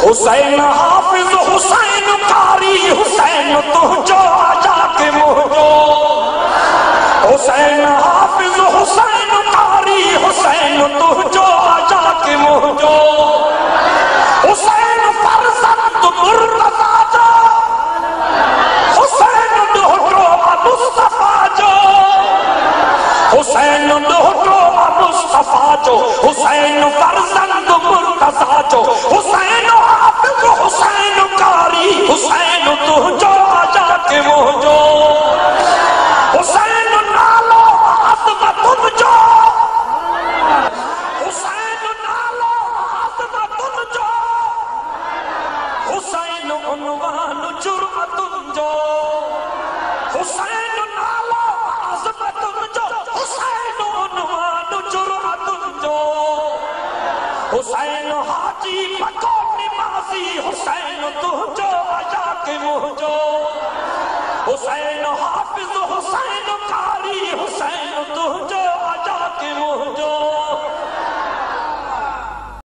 حسین حافظ حسین قاری حسین تجھو آجا کے مہجو حسین حافظ حسین قاری حسین تجھو آجا کے مہجو حسین فرزند مرتضی جو حسین ڈوٹو مصطفیٰ جو حسین ڈوٹو مصطفیٰ جو حسین فرزند مرتضی جو حسین حافظ حسین قاری حسین تجھو آجا کے مہجو حسین نالو عظمت جو حسین نالو عظمت جو حسین عنوان جرأت جو